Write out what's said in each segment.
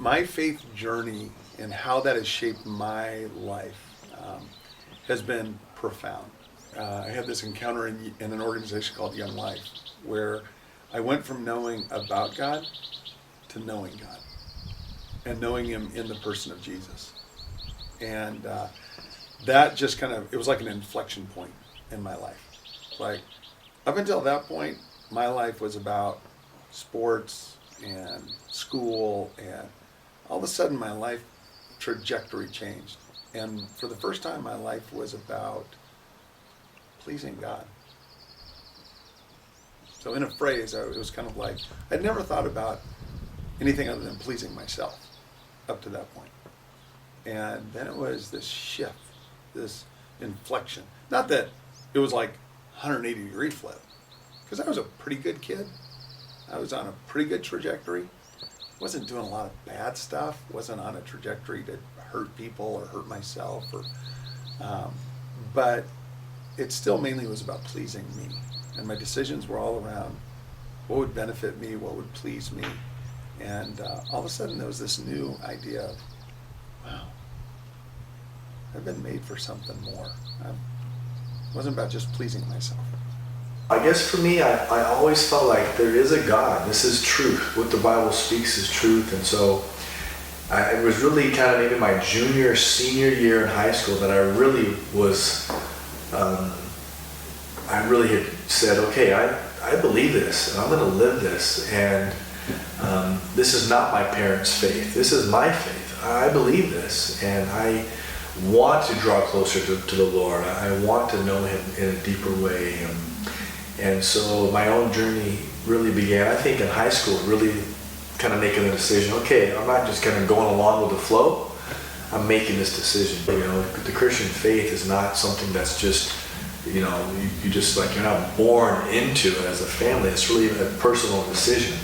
my faith journey and how that has shaped my life has been profound. I had this encounter in an organization called Young Life, where I went from knowing about God to knowing God, and knowing Him in the person of Jesus. And that just it was like an inflection point in my life. Like, up until that point, my life was about sports and school, and all of a sudden my life trajectory changed. And for the first time, my life was about pleasing God. So in a phrase, it was kind of like, I'd never thought about anything other than pleasing myself up to that point. And then it was this shift, this inflection. Not that it was like 180-degree flip, because I was a pretty good kid. I was on a pretty good trajectory. Wasn't doing a lot of bad stuff. Wasn't on a trajectory to hurt people or hurt myself. But it still mainly was about pleasing me. And my decisions were all around what would benefit me, what would please me. And all of a sudden there was this new idea of, wow, I've been made for something more. It wasn't about just pleasing myself. I guess for me, I always felt like there is a God. This is truth. What the Bible speaks is truth. And so it was really kind of maybe my junior, senior year in high school that I really was, I really had said, okay, I believe this, and I'm going to live this. And this is not my parents' faith. This is my faith. I believe this, and I want to draw closer to the Lord. I want to know Him in a deeper way. And so my own journey really began, I think, in high school, really kind of making a decision. Okay, I'm not just kind of going along with the flow. I'm making this decision. You know, the Christian faith is not something that's just, you know, you just like, you're not born into it as a family. It's really a personal decision.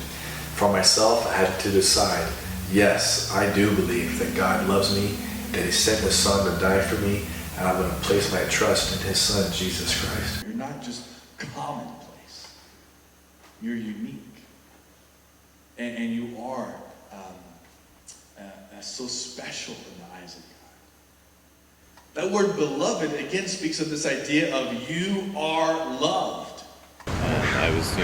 For myself, I had to decide, yes, I do believe that God loves me, that He sent His Son to die for me, and I'm going to place my trust in His Son, Jesus Christ. You're not just commonplace. You're unique. And you are so special in the eyes of God. That word beloved, again, speaks of this idea of you are loved. I was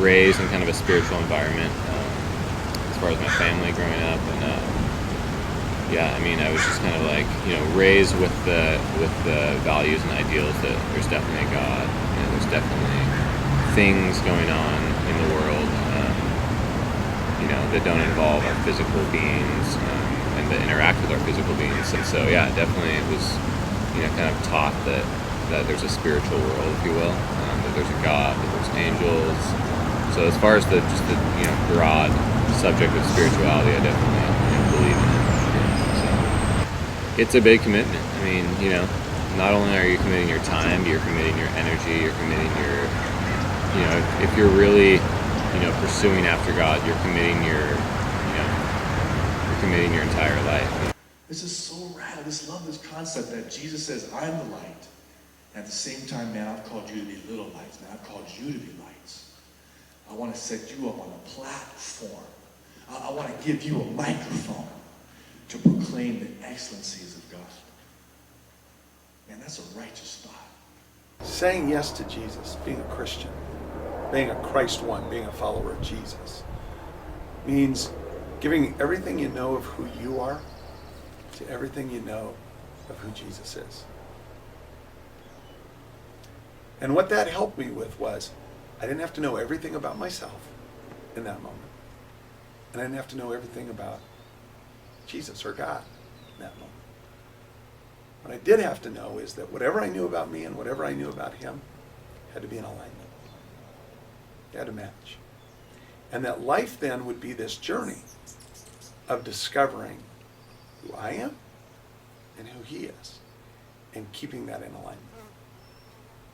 raised in kind of a spiritual environment as far as my family growing up. And I was just kind of like, raised with the values and ideals that there's definitely a God. There's definitely things going on in the world, that don't involve our physical beings and that interact with our physical beings. And so, definitely it was, kind of taught that there's a spiritual world, if you will, that there's a God, that there's angels. So as far as the broad subject of spirituality, I definitely believe in it. So it's a big commitment. Not only are you committing your time, but you're committing your energy, you're committing your, if you're really, pursuing after God, you're committing your entire life. This is so rad. I just love this concept that Jesus says, I'm the light. And at the same time, man, I've called you to be little lights. Man, I've called you to be lights. I want to set you up on a platform. I want to give you a microphone to proclaim the excellencies of God. Man, that's a righteous thought. Saying yes to Jesus, being a Christian, being a Christ one, being a follower of Jesus, means giving everything you know of who you are to everything you know of who Jesus is. And what that helped me with was, I didn't have to know everything about myself in that moment. And I didn't have to know everything about Jesus or God in that moment. What I did have to know is that whatever I knew about me and whatever I knew about Him had to be in alignment. They had to match. And that life then would be this journey of discovering who I am and who He is, and keeping that in alignment.